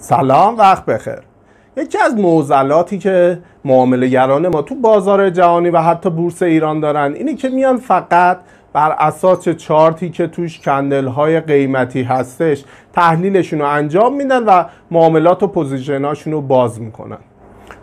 سلام، وقت بخیر. یکی از معضلاتی که معامله‌گران ما تو بازار جهانی و حتی بورس ایران دارن اینه که میان فقط بر اساس چارتی که توش کندل های قیمتی هستش تحلیلشون رو انجام میدن و معاملات و پوزیشناشون رو باز میکنن.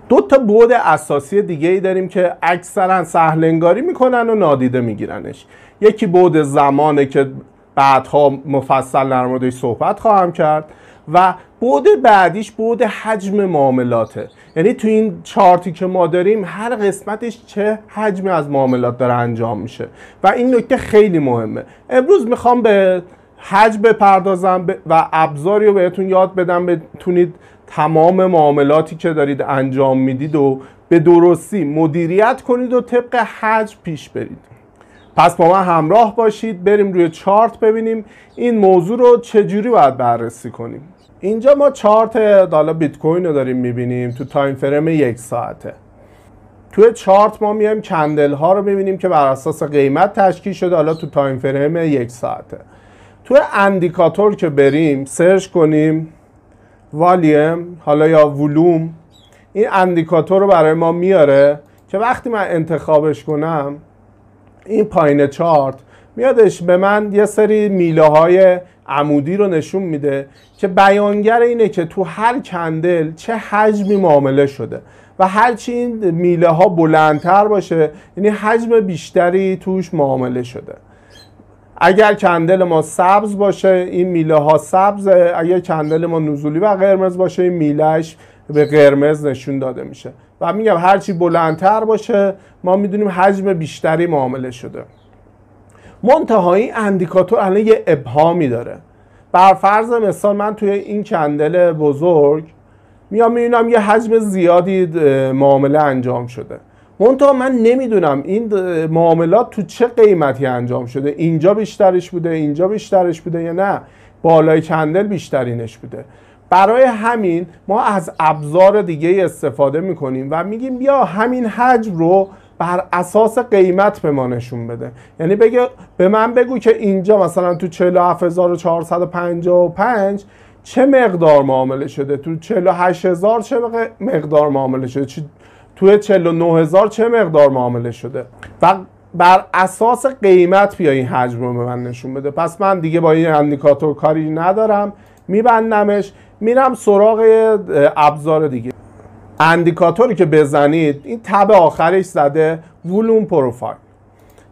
دو تا بعد اساسی دیگه ای داریم که اکثرا سهل انگاری میکنن و نادیده میگیرنش. یکی بعد زمانه که بعدها مفصل در موردش صحبت خواهم کرد و بعد بعدیش بعد حجم معاملاته. یعنی تو این چارتی که ما داریم هر قسمتش چه حجمی از معاملات داره انجام میشه و این نکته خیلی مهمه. امروز میخوام به حجم بپردازم و ابزاری رو بهتون یاد بدم بتونید تمام معاملاتی که دارید انجام میدید و به درستی مدیریت کنید و طبق حجم پیش برید. پس با من همراه باشید، بریم روی چارت ببینیم این موضوع رو چجوری باید بررسی کنیم. اینجا ما چارت دالا بیت کوین رو داریم میبینیم تو تایم فریم 1 ساعته. توی چارت ما میایم کندل ها رو میبینیم که بر اساس قیمت تشکیل شده، حالا تو تایم فریم 1 ساعته. توی اندیکاتور که بریم سرچ کنیم والیم حالا یا ولوم، این اندیکاتور رو برای ما میاره که وقتی من انتخابش کنم این پایین چارت میادش به من یه سری میله های عمودی رو نشون میده که بیانگر اینه که تو هر کندل چه حجمی معامله شده و هرچی این میله ها بلندتر باشه یعنی حجم بیشتری توش معامله شده. اگر کندل ما سبز باشه این میله ها سبزه، اگر کندل ما نزولی و قرمز باشه این میلهش به قرمز نشون داده میشه و میگم هرچی بلندتر باشه ما میدونیم حجم بیشتری معامله شده. منتها این اندیکاتور الان یه ابهامی داره. بر فرض مثال من توی این کندل بزرگ میام میبینم یه حجم زیادی معامله انجام شده، منتها من نمیدونم این معاملات تو چه قیمتی انجام شده، اینجا بیشترش بوده، اینجا بیشترش بوده یا نه بالای کندل بیشترینش بوده. برای همین ما از ابزار دیگه استفاده میکنیم و میگیم بیا همین حجم رو بر اساس قیمت به ما نشون بده. یعنی به من بگو که اینجا مثلا تو 47455 چه مقدار معامله شده، تو 48000 چه مقدار معامله شده، تو 49000 چه مقدار معامله شده و بر اساس قیمت بیا این حجم رو به من نشون بده. پس من دیگه با این اندیکاتور کاری ندارم، میبندمش، میرم سراغ ابزار دیگه. اندیکاتوری که بزنید این تب آخرش زده ولوم پروفایل.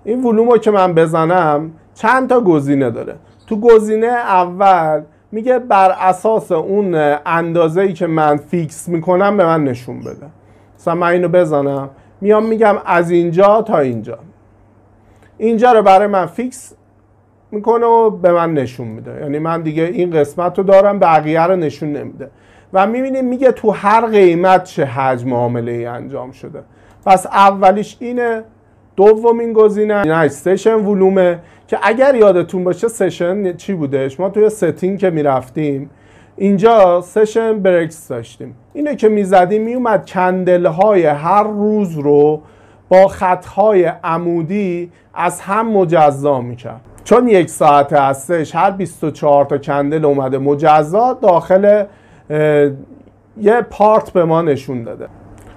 این ولوم رو که من بزنم چند تا گزینه داره. تو گزینه اول میگه بر اساس اون اندازه‌ای که من فیکس میکنم به من نشون بده. مثلا من اینو بزنم میام میگم از اینجا تا اینجا، اینجا رو برای من فیکس میکنه و به من نشون میده. یعنی من دیگه این قسمت رو دارم، بقیه رو نشون نمیده و میبینیم میگه تو هر قیمت چه حجم معامله ای انجام شده. پس اولیش اینه. دومین گزینه سشن ولومه که اگر یادتون باشه سشن چی بودش، ما توی ستینگ که میرفتیم اینجا سشن برکس داشتیم، اینه که میزدیم میومد کندل های هر روز رو با خطهای عمودی از هم مجزا میکرد. چون 1 ساعت هستش هر 24 تا کندل اومده مجزا داخل یه پارت به ما نشون داده.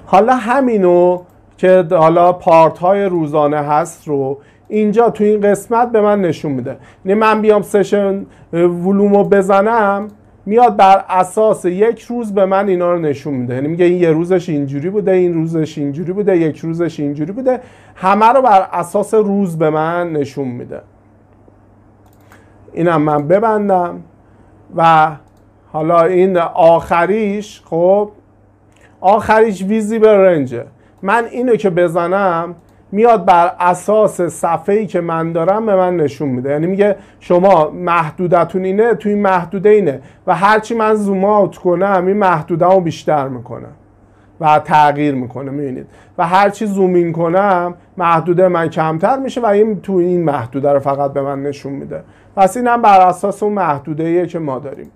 حالا همینو که حالا پارت های روزانه هست رو اینجا تو این قسمت به من نشون میده. یعنی من بیام سشن ولومو بزنم میاد بر اساس یک روز به من اینا رو نشون میده. یعنی میگه این یه روزش اینجوری بوده، این روزش اینجوری بوده، یک روزش اینجوری بوده، همه رو بر اساس روز به من نشون میده. اینم من ببندم و حالا این آخریش، خب آخریش ویزیبل رنجه. من اینو که بزنم میاد بر اساس صفحه‌ای که من دارم به من نشون میده. یعنی میگه شما محدودتون اینه، توی این محدوده اینه و هرچی من زوم آوت کنم این محدوده رو بیشتر میکنه و تغییر میکنه، میبینید، و هرچی زوم این کنم محدوده من کمتر میشه و این تو این محدوده رو فقط به من نشون میده. پس این هم بر اساس اون محدوده‌ایه که ما داریم.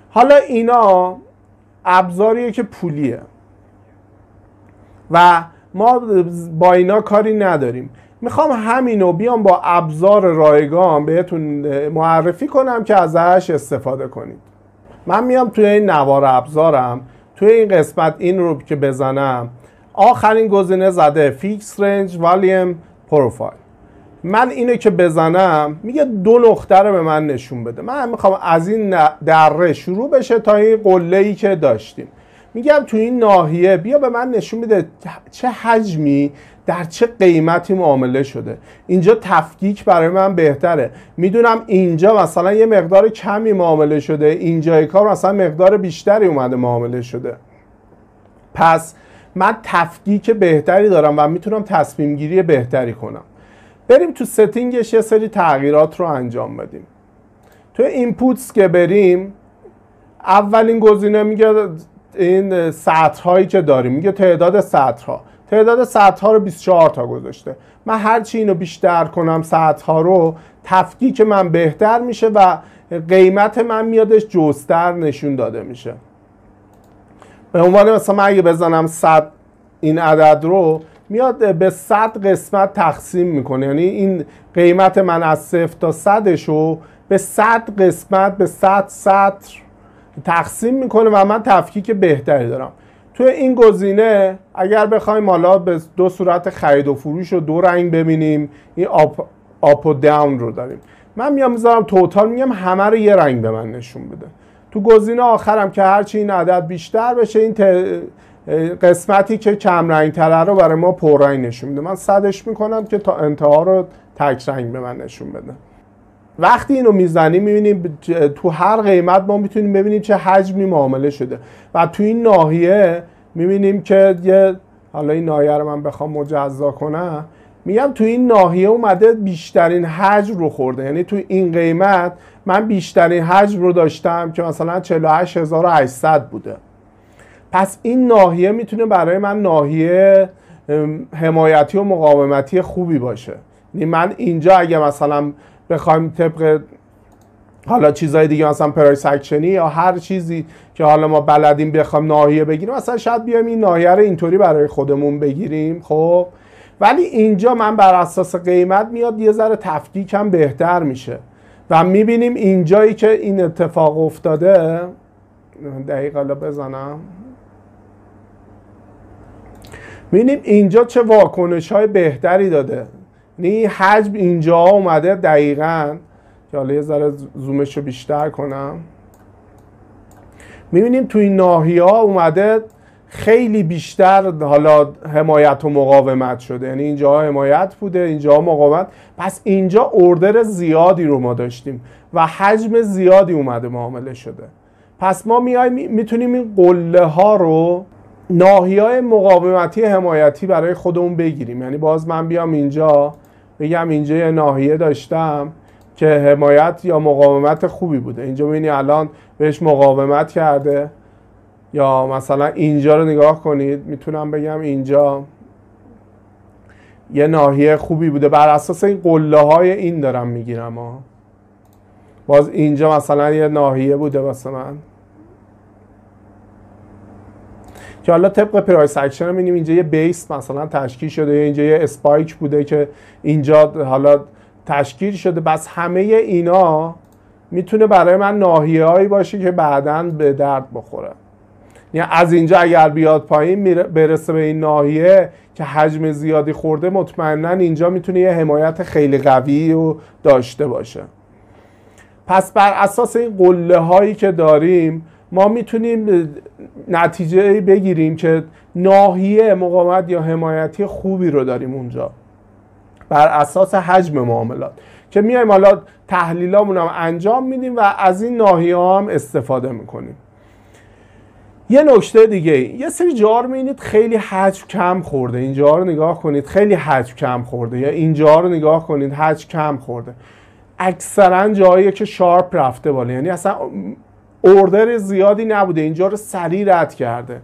حالا اینا ابزاریه که پولیه و ما با اینا کاری نداریم. میخوام همینو بیام با ابزار رایگان بهتون معرفی کنم که ازش استفاده کنید. من میام توی این نوار ابزارم، توی این قسمت این رو که بزنم، آخرین گزینه زده فیکس رنج والیم پروفایل. من اینو که بزنم میگه 2 نقطه رو به من نشون بده. من میخوام از این دره شروع بشه تا این قله‌ای که داشتیم. میگم تو این ناحیه بیا به من نشون بده چه حجمی در چه قیمتی معامله شده. اینجا تفکیک برای من بهتره. میدونم اینجا مثلا یه مقدار کمی معامله شده، اینجای کار مثلا مقدار بیشتری اومده معامله شده. پس من تفکیک بهتری دارم و میتونم تصمیم گیری بهتری کنم. بریم تو ستینگش یه سری تغییرات رو انجام بدیم. تو اینپوتس که بریم، اولین گزینه میگه این سطر هایی که داریم، میگه تعداد سطرها. تعداد سطرها رو 24 تا گذاشته. من هرچی اینو بیشتر کنم سطرها رو، تفکیک من بهتر میشه و قیمت من میادش جستر نشون داده میشه. به عنوان مثلا من اگه بزنم 100 این عدد رو، میاد به 100 قسمت تقسیم میکنه. یعنی این قیمت من از 0 تا 100 رو به 100 قسمت به 100 سطر تقسیم میکنه و من تفکیک بهتری دارم. توی این گزینه اگر بخوایم حالا به 2 صورت خرید و فروش و 2 رنگ ببینیم، این آپ و داون رو داریم. من میام میذارم توتال، میگم همه رو یه رنگ به من نشون بده. تو گزینه آخرم که هرچی این عدد بیشتر بشه، این قسمتی که کم رنگ تره رو برای ما پررنگ نشون میده. من 100ش میکنم که تا انتها رو تک رنگ به من نشون بده. وقتی اینو میزنیم میبینیم تو هر قیمت ما میتونیم ببینیم چه حجمی معامله شده و تو این ناحیه میبینیم که حالا این ناحیه رو من بخوام مجزا کنم، میگم تو این ناحیه اومده بیشترین حجم رو خورده. یعنی تو این قیمت من بیشترین حجم رو داشتم که مثلا 48800 بوده. پس این ناحیه میتونه برای من ناحیه حمایتی و مقاومتی خوبی باشه. یعنی من اینجا اگه مثلا بخوایم طبق حالا چیزای دیگه مثلا پرایس اکشنی یا هر چیزی که حالا ما بلدیم بخوایم ناحیه بگیریم، مثلا شاید بیایم این ناحیه رو اینطوری برای خودمون بگیریم. خب ولی اینجا من بر اساس قیمت میاد یه ذره تفکیکم بهتر میشه و میبینیم اینجایی که این اتفاق افتاده، دقیقا بزنم، میبینیم اینجا چه واکنش های بهتری داده. یعنی حجم اینجا اومده دقیقاً، که حالا یه ذره زومش رو بیشتر کنم، میبینیم توی این ناحیه ها اومده خیلی بیشتر حالا حمایت و مقاومت شده. یعنی اینجا حمایت بوده، اینجا مقاومت. پس اینجا اوردر زیادی رو ما داشتیم و حجم زیادی اومده معامله شده. پس ما میتونیم این قله ها رو ناحیه‌های مقاومتی حمایتی برای خودمون بگیریم. یعنی باز من بیام اینجا بگم اینجا یه ناحیه داشتم که حمایت یا مقاومت خوبی بوده، اینجا می‌بینی الان بهش مقاومت کرده. یا مثلا اینجا رو نگاه کنید، میتونم بگم اینجا یه ناحیه خوبی بوده، بر اساس این قله های این دارم میگیرم. باز اینجا مثلا یه ناحیه بوده واسه من که حالا طبق پرایس اکشن می‌بینیم اینجا یه بیس مثلا تشکیل شده، یا اینجا یه اسپایک بوده که اینجا حالا تشکیل شده. بس همه اینا میتونه برای من ناحیه‌هایی باشه که بعداً به درد بخوره. یعنی از اینجا اگر بیاد پایین برسه به این ناحیه که حجم زیادی خورده، مطمئناً اینجا میتونه یه حمایت خیلی قوی رو داشته باشه. پس بر اساس این قله هایی که داریم ما میتونیم نتیجه بگیریم که ناحیه مقاومت یا حمایتی خوبی رو داریم اونجا بر اساس حجم معاملات که میایم حالا تحلیلامون هم انجام میدیم و از این ناحیه هم استفاده میکنیم. یه نکته دیگه، یه سری جاها رو میبینید خیلی حجم کم خورده، اینجا رو نگاه کنید خیلی حجم کم خورده، یا اینجا رو نگاه کنید حجم کم خورده. اکثرا جایی که شارپ رفته بالا، یعنی اصلا اوردر زیادی نبوده، اینجا رو سریع رد کرده.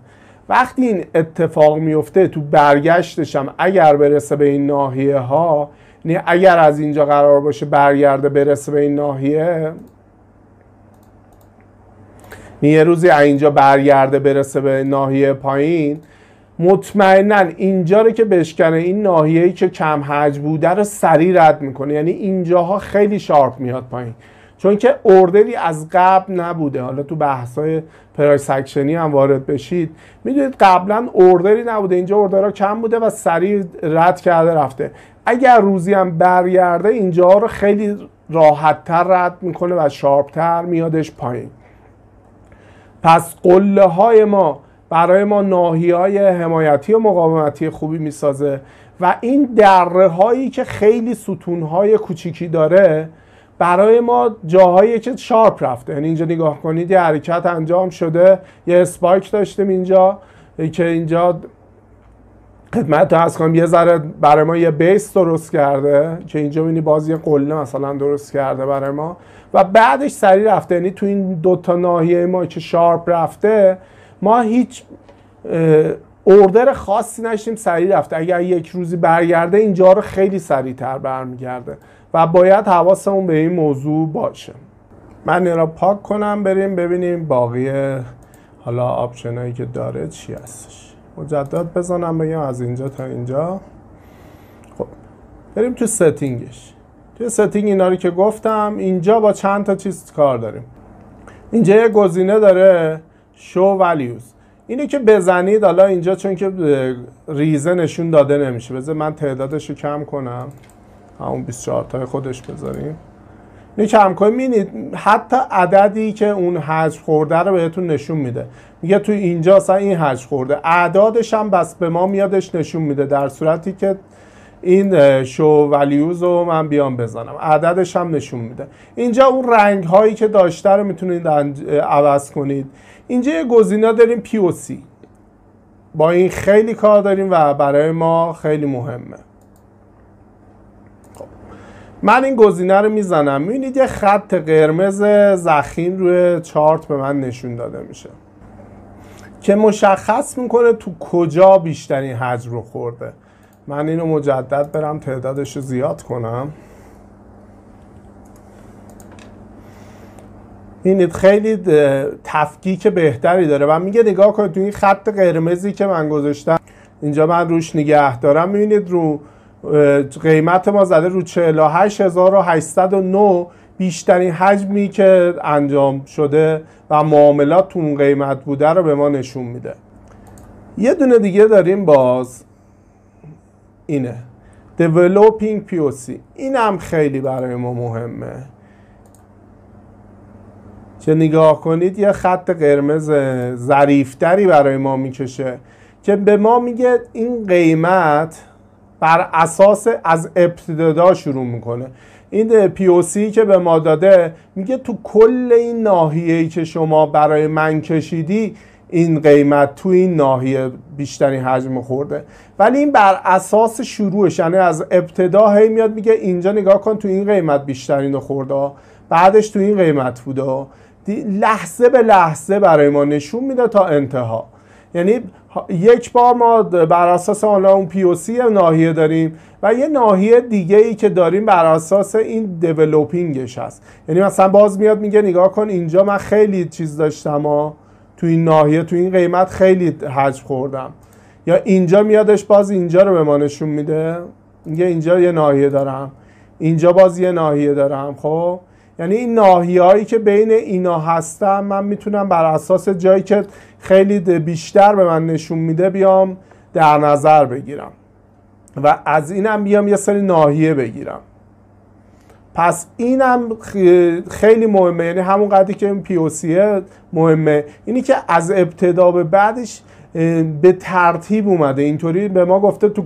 وقتی این اتفاق میفته تو برگشتش هم اگر برسه به این ناحیه ها، یعنی اگر از اینجا قرار باشه برگرده برسه به این ناحیه، یه روزی اینجا برگرده برسه به ناحیه پایین، مطمئناً اینجا رو که بشکنه، این ناحیه‌ای که کم حجم بوده رو سریع رد میکنه. یعنی اینجاها خیلی شارپ میاد پایین، چون که اوردری از قبل نبوده. حالا تو بحث‌های پرایس اکشنی هم وارد بشید میدونید قبلا اوردری نبوده، اینجا اوردرها کم بوده و سریع رد کرده رفته. اگر روزی هم برگرده اینجا رو خیلی راحت‌تر رد میکنه و شارپ‌تر میادش پایین. پس قله های ما برای ما ناحیه‌های حمایتی و مقاومتی خوبی میسازه و این دره هایی که خیلی ستون های کوچیکی داره برای ما جاهایی که شارپ رفته. یعنی اینجا نگاه کنید یه حرکت انجام شده، یه اسپایک داشتیم اینجا که اینجا خدمت عرض کنم یه ذره برای ما یه بیس درست کرده که اینجا ببینید باز یه قله مثلا درست کرده برای ما و بعدش سریع رفته. یعنی تو این دو تا ناحیه ما که شارپ رفته ما هیچ اوردر خاصی نشیم، سریع رفته. اگر یک روزی برگرده اینجا رو خیلی سریعتر برمیگرده و باید حواسمون به این موضوع باشه. من این را پاک کنم بریم ببینیم باقی حالا آپشن هایی که داره چی هستش. مجدد بزنم بگم از اینجا تا اینجا. خب بریم تو ستینگش. توی ستینگ اینا رو که گفتم اینجا با چند تا چیز کار داریم. اینجا یه گزینه داره شو values. اینو که بزنید حالا اینجا چون که ریزه نشون داده نمیشه، بذار من تعدادش رو کم کنم، همون 24 تای خودش بذاریم. اینو کم کنیم میبینید حتی عددی که اون حذف خورده رو بهتون نشون میده. میگه تو اینجا اصلا این حذف خورده، اعدادش هم بس به ما میادش نشون میده. در صورتی که این شو ولیوز رو من بیام بزنم عددش هم نشون میده. اینجا اون رنگ هایی که داشته رو میتونید عوض کنید. اینجا یه گزینه داریم POC، با این خیلی کار داریم و برای ما خیلی مهمه. خب من این گزینه رو میزنم، میبینید یه خط قرمز ضخیم روی چارت به من نشون داده میشه که مشخص میکنه تو کجا بیشترین حجم رو خورده. من اینو مجدد برم تعدادش رو زیاد کنم. اینید خیلی تفکیک بهتری داره و میگه نگاه کنید تو این خط قرمزی که من گذاشتم اینجا من روش نگه دارم، میبینید رو قیمت ما زده رو 48809 بیشترین حجمی که انجام شده و معاملات تو اون قیمت بوده رو به ما نشون میده. یه دونه دیگه داریم باز اینه Developing POC. این هم خیلی برای ما مهمه که نگاه کنید یه خط قرمز ظریف‌تری برای ما میکشه که به ما میگه این قیمت بر اساس از ابتدا شروع میکنه. این POC که به ما داده میگه تو کل این ناحیه‌ای که شما برای من کشیدی این قیمت تو این ناحیه بیشترین حجم خورده، ولی این بر اساس شروعش، یعنی از ابتدا هی میاد میگه اینجا نگاه کن تو این قیمت بیشترین خورده، بعدش تو این قیمت بوده، لحظه به لحظه برای ما نشون میده تا انتها. یعنی یک بار ما بر اساس اون POC ناحیه داریم و یه ناحیه دیگه ای که داریم بر اساس این دیولوپینگش هست. یعنی مثلا باز میاد میگه نگاه کن اینجا من خیلی چیز داشتم تو این ناحیه تو این قیمت خیلی حجم خوردم، یا اینجا میادش باز اینجا رو به ما نشون میده میگه اینجا یه ناحیه دارم، اینجا باز یه ناحیه دارم. خب یعنی این ناحیه هایی که بین اینا هستن من میتونم بر اساس جایی که خیلی بیشتر به من نشون میده بیام در نظر بگیرم و از اینم بیام یه سری ناحیه بگیرم. پس اینم خیلی مهمه، یعنی همون قدری که این POC مهمه، اینی که از ابتدا به بعدش به ترتیب اومده، اینطوری به ما گفته تو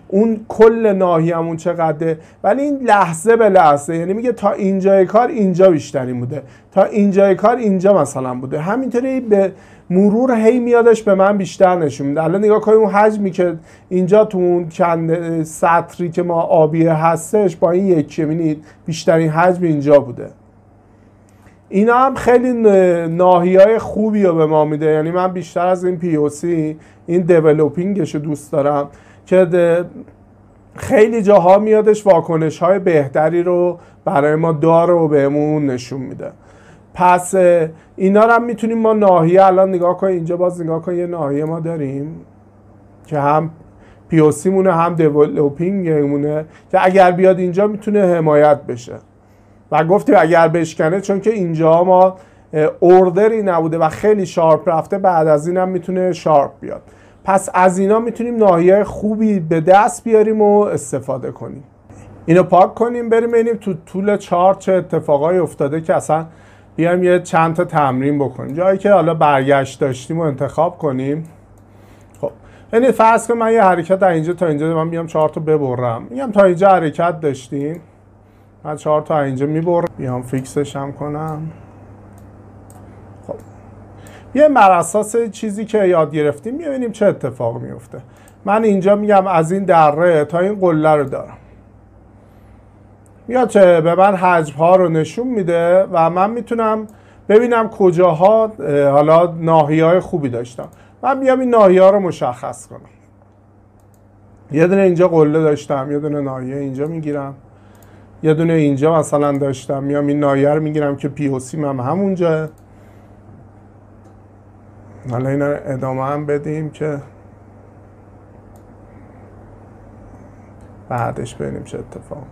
اون کل ناحیه‌مون چقدره، ولی این لحظه به لحظه، یعنی میگه تا اینجای کار اینجا بیشتری بوده، تا اینجای کار اینجا مثلا بوده، همینطوری به مرور هی میادش به من بیشتر نشون میده. الان نگاه کنید اون حجمی که اینجا تو اون چند سطری که ما آبیه هستش با این یکی میبینید بیشترین حجم اینجا بوده. اینا هم خیلی ناحیه‌های خوبی رو به ما میده. یعنی من بیشتر از این POC این دیولوپینگش رو دوست دارم که خیلی جاها میادش واکنش‌های بهتری رو برای ما داره و بهمون نشون میده. پس اینا رو هم میتونیم ما ناحیه الان نگاه کنیم، اینجا باز نگاه کنیم یه ناحیه ما داریم که هم POC مونه هم دیولوپینگ مونه که اگر بیاد اینجا میتونه حمایت بشه. و گفتیم اگر بشکنه، چون که اینجا ما اوردری نبوده و خیلی شارپ رفته، بعد از این هم میتونه شارپ بیاد. پس از اینا میتونیم ناحیه خوبی به دست بیاریم و استفاده کنیم. اینو پاک کنیم، بریم ببینیم تو طول چارت چه اتفاقایی افتاده که اصلا بیایم یه چند تا تمرین بکنیم. جایی که حالا برگشت داشتیم رو انتخاب کنیم. خب یعنی فرض کن من یه حرکت از اینجا تا اینجا من بیام چارت رو ببرم. میگم تا اینجا حرکت داشتیم، من چارت تا اینجا میبرم، بیام فیکسش هم کنم. خب یه بر اساس چیزی که یاد گرفتیم میبینیم چه اتفاق میفته. من اینجا میگم از این دره تا این قله رو دارم، میاد چه به من حجم ها رو نشون میده و من میتونم ببینم کجاها حالا ناحیه‌های خوبی داشتم. من میام این ناحیه‌ها رو مشخص کنم. یه دونه اینجا قله داشتم، یه دونه ناحیه اینجا میگیرم، یه دونه اینجا مثلا داشتم، میام این ناحیه رو میگیرم که پی او سی هم همونجا. حالا اینا رو ادامه هم بدیم که بعدش ببینیم چه اتفاق.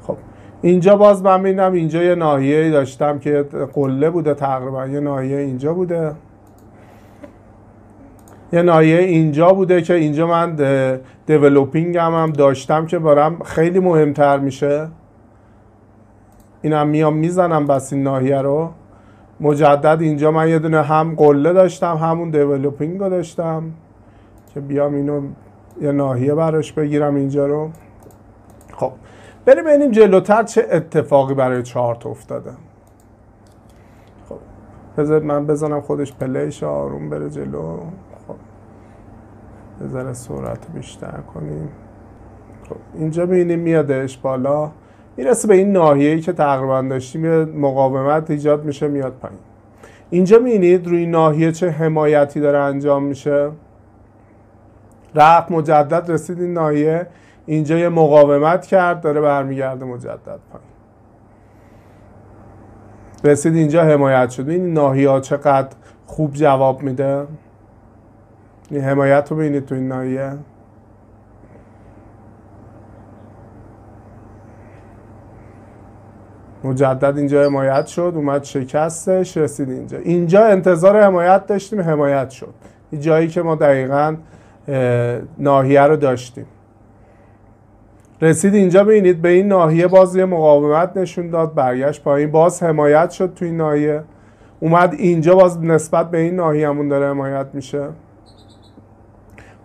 خب اینجا باز من میبینم اینجا یه ناحیه‌ای داشتم که قله بوده، تقریبا یه ناحیه اینجا بوده، یه ناحیه اینجا بوده که اینجا من دیولوپینگ هم داشتم که برام خیلی مهمتر میشه. اینم میام میزنم بس این ناحیه رو مجدد. اینجا من یه دونه هم قله داشتم همون دیولوپینگ رو داشتم که بیام اینو یه ناحیه براش بگیرم اینجا رو. خب بریم ببینیم جلوتر چه اتفاقی برای چارت افتاده. خب بذار من بزنم خودش پلیش آروم بره جلو. خب بذار سرعت بیشتر کنیم. خب اینجا میبینیم میادش بالا، میرسه به این ناحیه‌ای که تقریبا داشتیم، یه مقاومت ایجاد میشه میاد پایین. اینجا میبینید روی ناحیه چه حمایتی داره انجام میشه. رفت مجدد رسید این ناحیه، اینجا یه مقاومت کرد، داره برمیگرده مجدد پایین. رسید اینجا حمایت شد. این ناحیه ها چقدر خوب جواب میده. این حمایت رو ببینید تو این ناحیه. مجدد اینجا حمایت شد، اومد شکستش، رسید اینجا. اینجا انتظار حمایت داشتیم، حمایت شد. این جایی که ما دقیقاً ناحیه رو داشتیم. رسید اینجا، ببینید به این ناحیه باز یه مقاومت نشون داد، برگشت پایین، باز حمایت شد تو این ناحیه. اومد اینجا باز نسبت به این ناحیه همون داره حمایت میشه.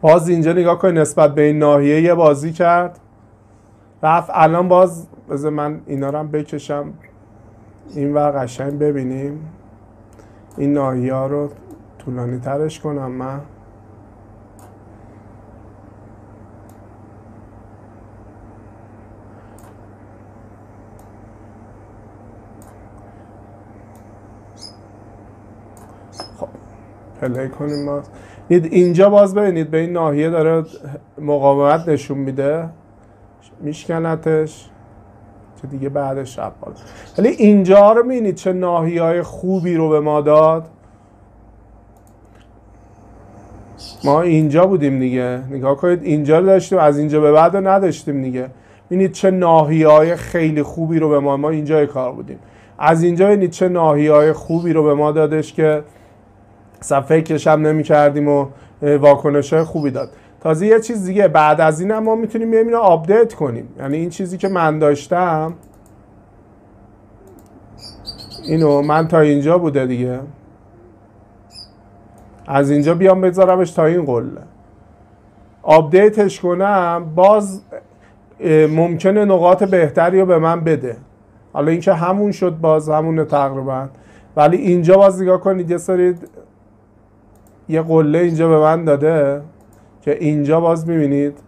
باز اینجا نگاه کنید نسبت به این ناحیه یه بازی کرد، رفت. الان باز بذار من اینا رو هم بکشم این ور قشنگ ببینیم. این ناحیه ها رو طولانی ترش کنم من. خب پلی کنیم باز. اینجا باز ببینید به این ناحیه داره مقاومت نشون میده، میشکنتش که دیگه بعدش رفت بالا. ولی اینجا رو میبینید چه ناحیه‌های خوبی رو به ما داد. ما اینجا بودیم دیگه، نگاه کنید اینجا رو داشتیم، از اینجا به بعد رو نداشتیم دیگه. ببینید چه ناحیه‌های خیلی خوبی رو به ما اینجای کار بودیم. از اینجا ببینید چه ناحیه‌های خوبی رو به ما دادش که اصلا فکرش هم نمی کردیم و واکنش‌های خوبی داد. تازه یه چیز دیگه بعد از این هم ما میتونیم بیایم اینو آپدیت کنیم. یعنی این چیزی که من داشتم اینو من تا اینجا بوده دیگه، از اینجا بیام بذارمش تا این قله، آپدیتش کنم، باز ممکنه نقاط بهتری رو به من بده. حالا اینکه همون شد باز همونه تقریبا، ولی اینجا باز نگاه کنید یه سری یه قله اینجا به من داده که اینجا باز میبینید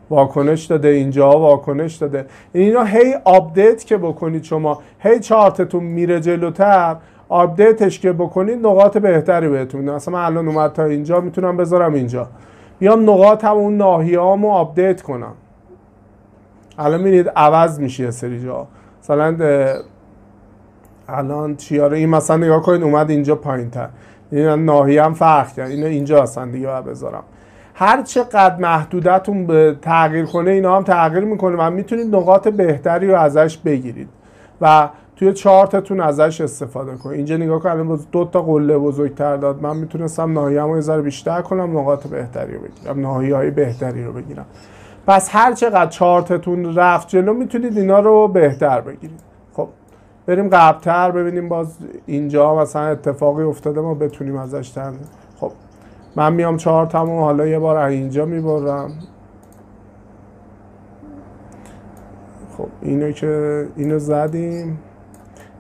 واکنش داده، اینجا واکنش داده. اینا هی آپدیت که بکنید شما، هی چارتتون میره جلوتر، آپدیتش که بکنید نقاط بهتری بهتون. مثلا من الان اومد تا اینجا، میتونم بذارم اینجا، بیام نقاط هم اون ناحیه‌هامو آپدیت کنم. الان میبینید عوض میشه یه سری جا. مثلا الان چیاره این مثلا نگاه کنید اومد اینجا پایین‌تر، این ناحیه هم فرق کرد، اینو اینجا هستن دیگه باید بذارم. هر چقدر محدودتون به تغییر کنه اینا هم تغییر میکنه و میتونید نقاط بهتری رو ازش بگیرید و توی چارتتون ازش استفاده کنید. اینجا نگاه کنید 2 تا قله بزرگتر داد، من میتونستم ناحیه‌مو یه ذره بیشتر کنم، نقاط بهتری رو بگیرم، ناحیه‌های بهتری رو بگیرم. پس هر چقدر چارتتون رفت جلو میتونید اینا رو بهتر بگیرید. خب بریم قبل‌تر ببینیم باز اینجا مثلا اتفاقی افتاده ما بتونیم ازش تن. خب من میام چارتمو حالا یه بار اینجا میبرم. خب اینو که اینو زدیم،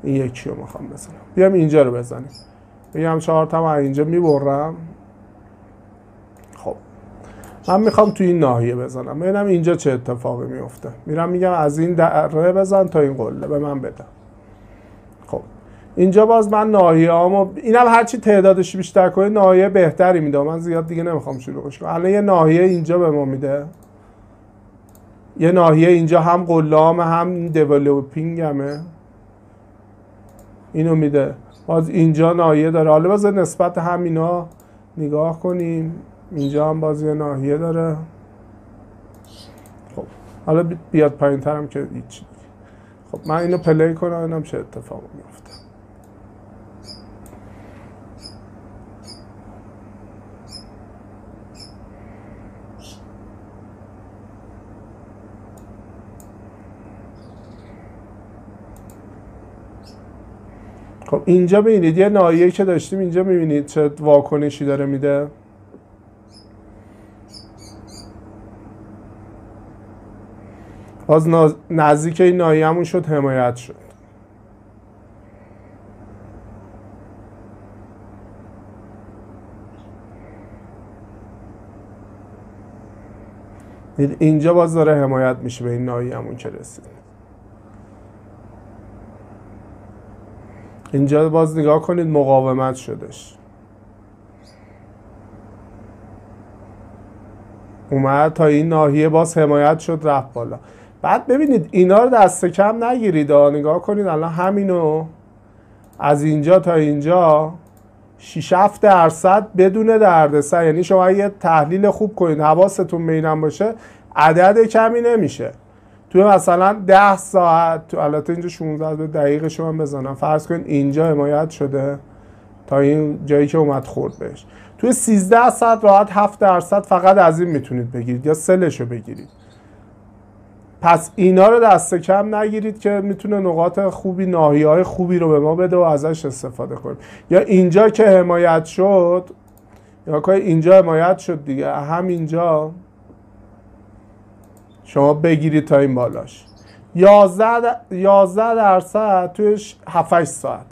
این یکی رو میخوام بزنم، بیام اینجا رو بزنیم، بگم چارتمو اینجا میبرم. خب من میخوام توی این ناحیه بزنم، ببینم اینجا چه اتفاقی میفته. میرم میگم از این دره بزن تا این قله به من بده. خب اینجا باز من ناحیه‌هامو، اینم هرچی تعدادش بیشتر کنه ناحیه بهتری میده. من زیاد دیگه نمیخوام شروعش کنم. الان یه ناحیه اینجا به ما میده، یه ناحیه اینجا هم قله‌ام هم دیولپینگ همه اینو میده. باز اینجا ناحیه داره. حالا باز نسبت همینا نگاه کنیم، اینجا هم باز یه ناحیه داره. خب حالا بیاد پایین ترم که هیچ. خب من اینو پلی کنم اینم چه اتفاقی میفته. خب اینجا ببینید یه ناحیه‌ای که داشتیم اینجا میبینید چه واکنشی داره میده. باز نزدیک این ناحیه‌مون شد، حمایت شد. اینجا باز داره حمایت میشه به این ناحیه‌مون که رسید. اینجا باز نگاه کنید مقاومت شدش، اومد تا این ناحیه باز حمایت شد رفت بالا. بعد ببینید اینا رو دست کم نگیرید، نگاه کنید الان همینو از اینجا تا اینجا 6-7% بدون دردسر. یعنی شما اگه تحلیل خوب کنید حواستون به اینم باشه عدد کمی نمیشه. توی مثلا 10 ساعت، البته اینجا 16 دقیقه شما بزنم، فرض کنید اینجا حمایت شده تا این جایی که اومد خورد بهش. توی 13 ساعت راحت 7% فقط از این میتونید بگیرید یا سلشو بگیرید. پس اینا رو دست کم نگیرید که میتونه نقاط خوبی، ناحیه‌های خوبی رو به ما بده و ازش استفاده کنیم. یا اینجا که حمایت شد، یا که اینجا حمایت شد دیگه، همینجا شما بگیرید تا این بالاش. 11% توی 7-8 ساعت.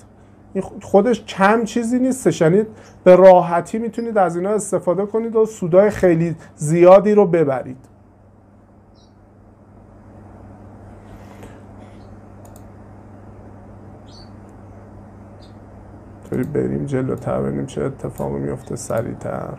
این خودش کم چیزی نیستش، یعنی به راحتی میتونید از اینا استفاده کنید و سودای خیلی زیادی رو ببرید. بریم جلوتر ببینیم چه اتفاقی میفته سریعتر.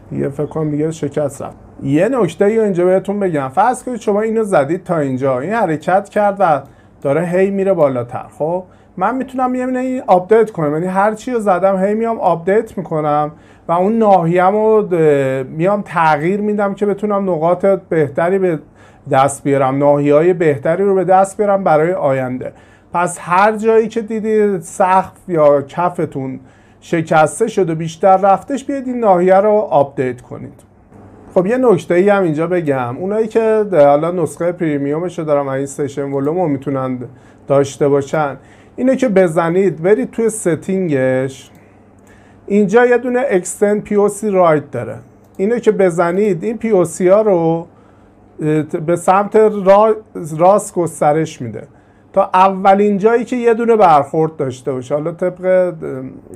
دیگه فکر کنم دیگه شکست رفت. یه نکته اینجا بهتون بگم، فرض کنید شما اینو زدید تا اینجا، این حرکت کرد و داره هی میره بالاتر. خب من میتونم این آپدیت کنم، یعنی هر چی رو زدم هی میام آپدیت میکنم و اون ناحیه‌مو میام تغییر میدم که بتونم نقاط بهتری به دست بیارم، ناحیه‌های بهتری رو به دست بیارم برای آینده. پس هر جایی که دیدید سقف یا کفتون شکسته شد و بیشتر رفتش، بیاید این ناحیه رو آپدیت کنید. خب یه نکته‌ای هم اینجا بگم، اونایی که حالا نسخه پریمیومشو دارن این سشن ولومو میتونن داشته باشن، اینو که بزنید برید توی ستینگش، اینجا یه دونه اکستند پی او سی رایت داره، اینو که بزنید این پی او سی ها رو به سمت راست گسترش میده تا اولین جایی که یه دونه برخورد داشته باشه. حالا طبق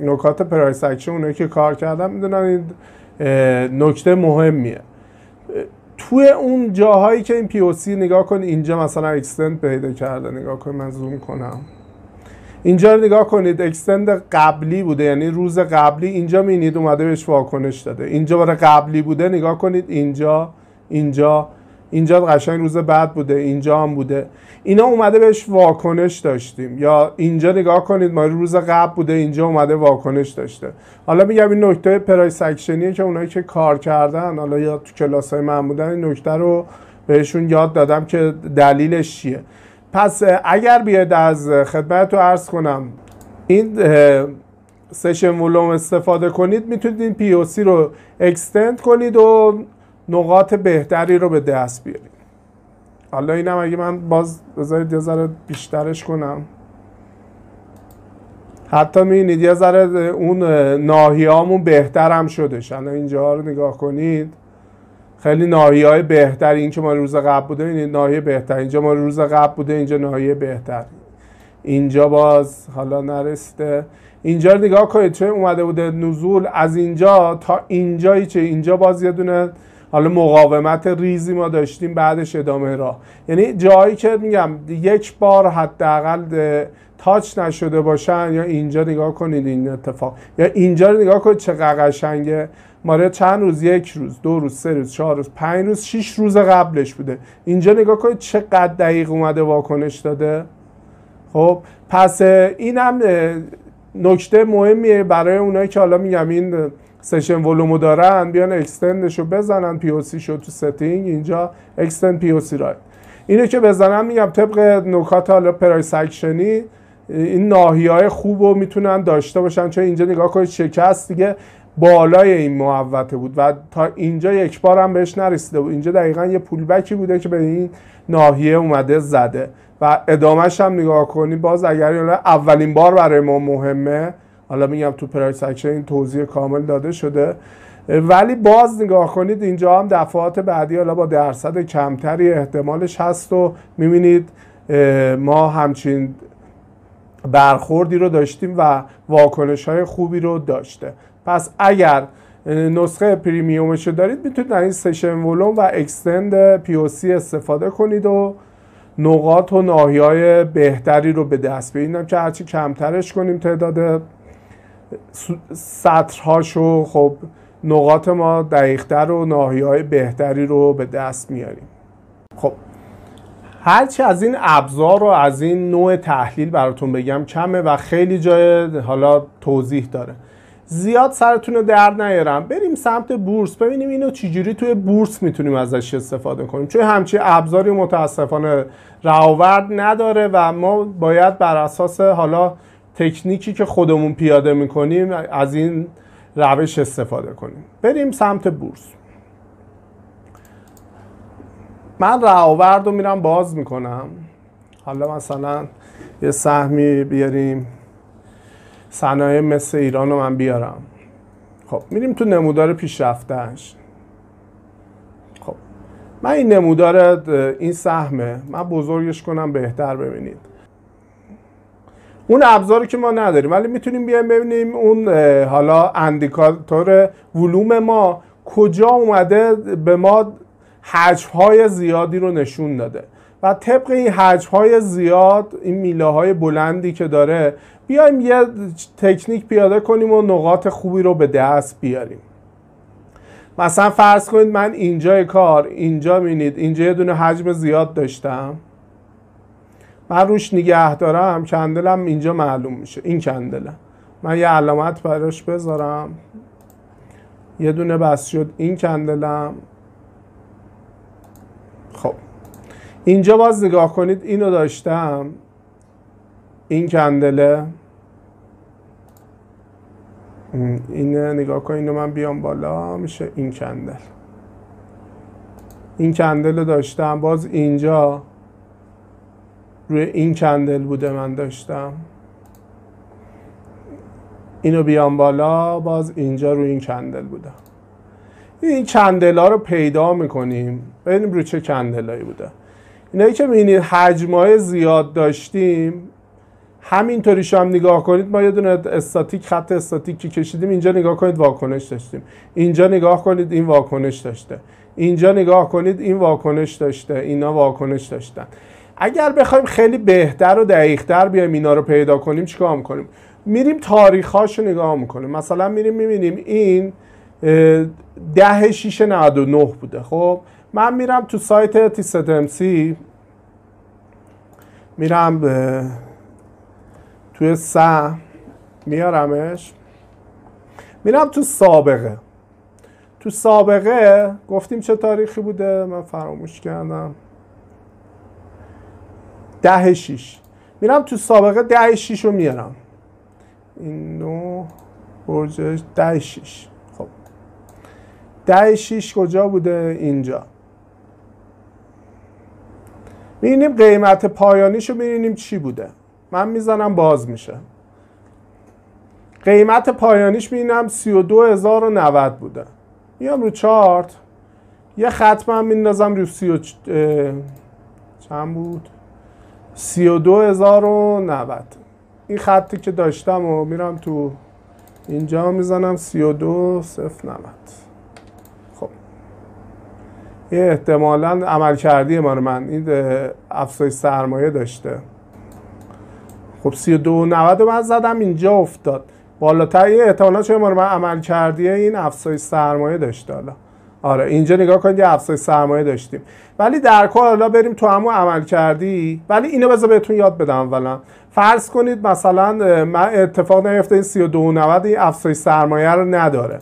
نکات پرایس اکشن اونایی که کار کردن میدونن این نکته مهمیه. توی اون جاهایی که این پی او سی نگاه کن، اینجا مثلا اکستند پیدا کرده، نگاه کن من زوم کنم، اینجا رو نگاه کنید اکستند قبلی بوده، یعنی روز قبلی اینجا میبینید اومده بهش واکنش داده. اینجا برای قبلی بوده، نگاه کنید اینجا قشنگ روز بعد بوده، اینجا هم بوده، اینا اومده بهش واکنش داشتیم. یا اینجا نگاه کنید ما روز قبل بوده، اینجا اومده واکنش داشته. حالا میگم این نکته پرایس اکشنیه که اونایی که کار کردن، حالا یا تو کلاس‌های من بودن، این نکته رو بهشون یاد دادم که دلیلش چیه. پس اگر بیاید از خدمت رو عرض کنم این سشن ولوم استفاده کنید، میتونید این پی او سی رو اکستند کنید و نقاط بهتری رو به دست بیارید. حالا اینم اگه من باز بذارید یه ذره بیشترش کنم، حتی میبینید یه ذره اون ناحیه‌هامون بهتر هم شدش. الان اینجا رو نگاه کنید، خیلی ناحیه‌های بهتر، این که ما روز قبل بوده این ناحیه بهتر، اینجا ما روز قبل بوده اینجا ناحیه بهتر، اینجا باز حالا نرسیده. اینجا رو نگاه کنید چه اومده بوده نزول از اینجا تا اینجایی، چه اینجا باز یه دونه حالا مقاومت ریزی ما داشتیم، بعدش ادامه راه. یعنی جایی که میگم یک بار حداقل تاچ نشده باشن، یا اینجا نگاه کنید این اتفاق، یا اینجا رو نگاه کنید چقدر قشنگه. ماره چند روز، یک روز، 2 روز، 3 روز، 4 روز، 5 روز، 6 روز قبلش بوده. اینجا نگاه کنید چقدر دقیق اومده واکنش داده. خب پس اینم نکته مهمیه برای اونایی که حالا میگم این سشن ولومو دارن، بیان اکستندش رو بزنن، پی او سی شو تو ستینگ اینجا اکستند پی او سی رایت، اینو که بزنن میگم طبق نکات حالا پرایس اکشنی این ناحیه‌های خوب رو میتونن داشته باشن. چون اینجا نگاه کنید شکست دیگه بالای این محوطه بود و تا اینجا یک بار هم بهش نرسیده بود. اینجا دقیقاً یه پولبکی بوده که به این ناحیه اومده زده و ادامهش هم نگاه کنید. باز اگر اولین بار برای ما مهمه، حالا میگم تو پرایس اکشن این توضیح کامل داده شده، ولی باز نگاه کنید اینجا هم دفعات بعدی حالا با درصد کمتری احتمالش هست و میبینید ما همچین برخوردی رو داشتیم و واکنش های خوبی رو داشته. پس اگر نسخه پریمیومش رو دارید میتونید در این سشن ولوم و اکستند پی او سی استفاده کنید و نقاط و ناحیه‌های بهتری رو به دست بیارید. که هرچی کمترش کنیم تعداد سطرهاشو، خب نقاط ما دقیق‌تر و ناحیه‌های بهتری رو به دست میاریم. خب هرچی از این ابزار و از این نوع تحلیل براتون بگم کمه و خیلی جای حالا توضیح داره، زیاد سرتون رو درد نیارم. بریم سمت بورس ببینیم اینو چجوری توی بورس میتونیم ازش استفاده کنیم، چون همچین ابزاری متاسفانه رهاورد نداره و ما باید بر اساس حالا تکنیکی که خودمون پیاده میکنیم از این روش استفاده کنیم. بریم سمت بورس. من رهاورد رو میرم باز میکنم. حالا مثلا یه سهمی بیاریم، صنایع مثل ایران رو من بیارم. خب میریم تو نمودار پیشرفته‌اش. خب من این نمودار این سهمه من بزرگش کنم بهتر ببینید. اون ابزاری که ما نداریم ولی میتونیم بیایم ببینیم اون حالا اندیکاتور ولوم ما کجا اومده به ما حجم‌های زیادی رو نشون داده و طبق این حجم‌های زیاد، این میله‌های بلندی که داره، بیایم یه تکنیک پیاده کنیم و نقاط خوبی رو به دست بیاریم. مثلا فرض کنید من اینجای کار، اینجا می‌بینید اینجا یه دونه حجم زیاد داشتم، من روش نگه دارم، کندلم اینجا معلوم میشه، این کندله من یه علامت براش بذارم، یه دونه بس شد این کندلم. خب اینجا باز نگاه کنید اینو داشتم، این کندله، اینه نگاه کنید، اینو من بیام بالا میشه این کندل، این کندل داشتم، باز اینجا روی این کندل بوده من داشتم، اینو بیام بالا باز اینجا روی این کندل بوده. این کندل ها رو پیدا میکنیم، ببینیم روی چه کندل هایی بوده. اینایی که میبینید حجمای زیاد داشتیم، همینطوریش هم نگاه کنید ما یه دونه استاتیک، خط استاتیکی کشیدیم، اینجا نگاه کنید واکنش داشتیم، اینجا نگاه کنید این واکنش داشته، اینجا نگاه کنید این واکنش داشته، اینا واکنش داشتن. اگر بخوایم خیلی بهتر و دقیق‌تر بیایم اینا رو پیدا کنیم چیکار میکنیم؟ میریم تاریخ‌هاشو نگاه میکنیم. مثلا میریم میبینیم این 10/6/99 بوده. خب من میرم تو سایت TZMC، میرم توی سهم میارمش، میرم تو سابقه. تو سابقه گفتیم چه تاریخی بوده؟ من فراموش کردم. 10.6 میرم تو سابقه 10.6 رو میارم، اینو برج 10.6. خب 10.6 کجا بوده؟ اینجا. می‌بینیم قیمت پایانیشو می‌بینیم چی بوده. من میزنم باز میشه. قیمت پایانیش می‌بینم 32,090 بوده. میام رو چارت یه خط من میندازم رو چند بود؟ 32,090. این خطی که داشتم و میرم تو اینجا میزنم 32,090. خب یه احتمالاً عمل کردی من این افزایش سرمایه داشته. خب 32,90 من زدم اینجا افتاد بالاتر، یه احتمالاً چون من عمل کردی این افزایش سرمایه داشته. حالا آره اینجا نگاه کنید یه افزایش سرمایه داشتیم، ولی در کل حالا بریم تو همون عمل کردی. ولی اینو بذار بهتون یاد بدم. اولا فرض کنید مثلا من اتفاق نیفته این 32,90 این افزایش سرمایه رو نداره،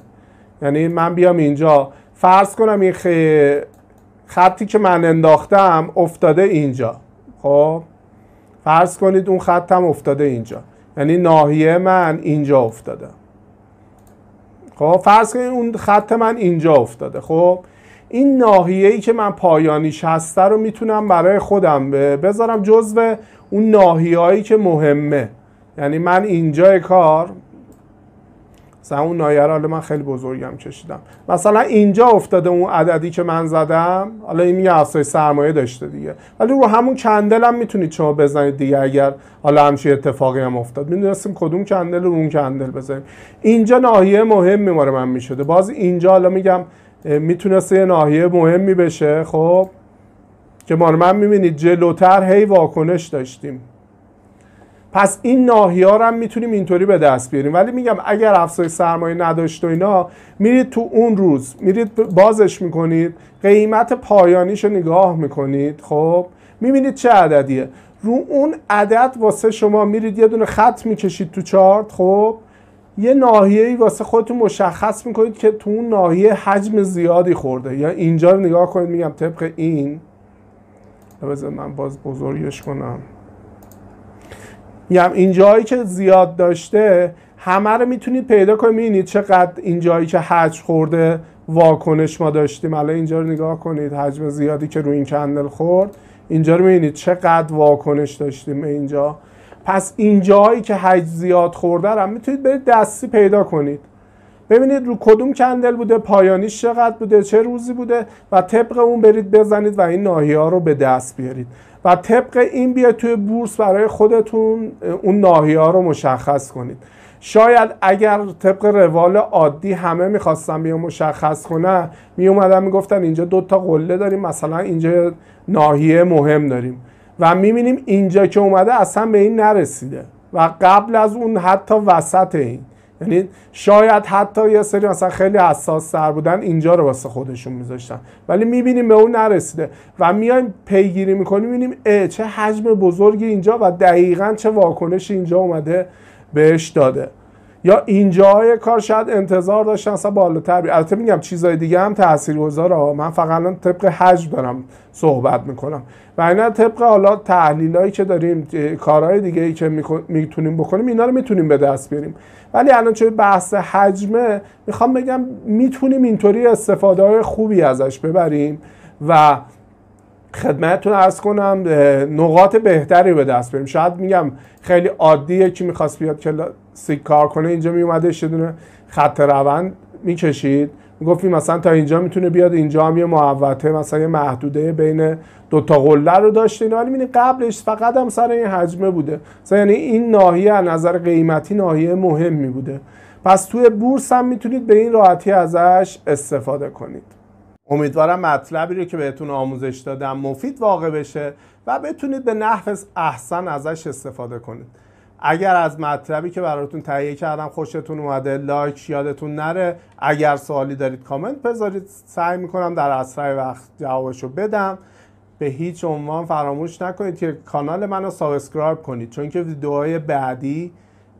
یعنی من بیام اینجا فرض کنم این خطی که من انداختم افتاده اینجا. خب فرض کنید اون خطم افتاده اینجا، یعنی ناحیه من اینجا افتاده. خب فرض کنید اون خط من اینجا افتاده. خب این ناحیه‌ای که من پایانیش هسته رو میتونم برای خودم بذارم جزو اون ناحیه‌هایی که مهمه. یعنی من اینجای کار مثلا اون ناحیه رو من خیلی بزرگم کشیدم، مثلا اینجا افتاده اون عددی که من زدم. حالا این میگه افزایش سرمایه داشته دیگه، ولی رو همون کندل هم میتونید شما بزنید دیگه. اگر حالا همچین اتفاقی هم افتاد میدونستیم کدوم کندل رو اون کندل بزنیم. اینجا ناحیه مهمی ماره من میشده. باز اینجا حالا میگم میتونسته یه ناحیه مهمی بشه. خب که من میبینید جلوتر هی واکنش داشتیم. پس این ناحیه ها رو هم میتونیم اینطوری به دست بیاریم. ولی میگم اگر افزایش سرمایه نداشت و اینا، میرید تو اون روز میرید بازش میکنید، قیمت پایانیش رو نگاه میکنید. خب میبینید چه عددیه. رو اون عدد واسه شما میرید یه دونه خط میکشید تو چارت. خب یه ناحیه‌ای واسه خودتون مشخص میکنید که تو اون ناحیه حجم زیادی خورده. یا اینجا رو نگاه کنید، میگم طبق این، بذار من باز بزرگش کنم، میگم این جایی که زیاد داشته همه رو میتونید پیدا کنید. میبینید چقدر این جایی که حجم خورده واکنش ما داشتیم. الان اینجا رو نگاه کنید، حجم زیادی که روی این کندل خورد، اینجا رو میبینید چقدر واکنش داشتیم اینجا. پس این جایی که حجم زیاد خورده رو هم میتونید برید دستی پیدا کنید، ببینید رو کدوم کندل بوده، پایانیش چقدر بوده، چه روزی بوده و طبق اون برید بزنید و این ناحیه ها رو به دست بیارید و طبق این بیاید توی بورس برای خودتون اون ناحیه ها رو مشخص کنید. شاید اگر طبق روال عادی همه میخواستن بیان مشخص کنن، میومدن میگفتن اینجا 2 تا قله داریم، مثلا اینجا ناحیه مهم داریم و میبینیم اینجا که اومده اصلا به این نرسیده و قبل از اون حتی وسط این، یعنی شاید حتی یه سری مثلا خیلی حساس تر بودن اینجا رو واسه خودشون میذاشتن، ولی میبینیم به اون نرسیده و میایم پیگیری میکنیم، میبینیم چه حجم بزرگی اینجا و دقیقاً چه واکنشی اینجا اومده بهش داده. یا اینجای کار شاید انتظار داشتن اصلا بالاتر بیاد. البته میگم چیزای دیگه هم تاثیرگذاره، من فقط طبق حجم دارم صحبت میکنم و اینا طبق حالا تحلیلایی که داریم، کارهای دیگه ای که میتونیم بکنیم، اینا رو میتونیم به دست بیاریم. ولی الان چون بحث حجمه، میخوام بگم میتونیم اینطوری استفاده های خوبی ازش ببریم و خدمتتون عرض کنم نقاط بهتری به دست بیاریم. شاید میگم خیلی عادیه که میخواست بیاد کلاسیک کار کنه، اینجا میومده یه دونه خط روند میکشید، میگفتیم مثلا تا اینجا میتونه بیاد، اینجا هم یه محوطه مثلا یه محدوده بین 2 تا قله رو داشته اینا، ولی میبینید قبلش فقط هم سر این حجمه بوده مثلا، یعنی این ناحیه از نظر قیمتی ناحیه مهمی بوده. پس توی بورس هم میتونید به این راحتی ازش استفاده کنید. امیدوارم مطلبی رو که بهتون آموزش دادم مفید واقع بشه و بتونید به نحو احسن ازش استفاده کنید. اگر از مطلبی که براتون تهیه کردم خوشتون اومده، لایک یادتون نره. اگر سوالی دارید کامنت بذارید، سعی میکنم در اسرع وقت جوابشو بدم. به هیچ عنوان فراموش نکنید که کانال منو سابسکرایب کنید، چون که ویدیوهای بعدی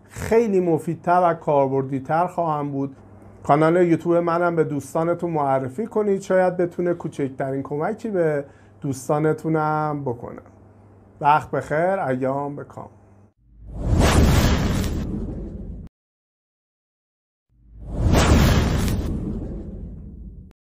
خیلی مفیدتر و کاربردی‌تر خواهم بود. کانال یوتیوب منم به دوستانتون معرفی کنید، شاید بتونه کوچکترین کمکی به دوستانتونم بکنه. وقت بخیر، ایام بکام.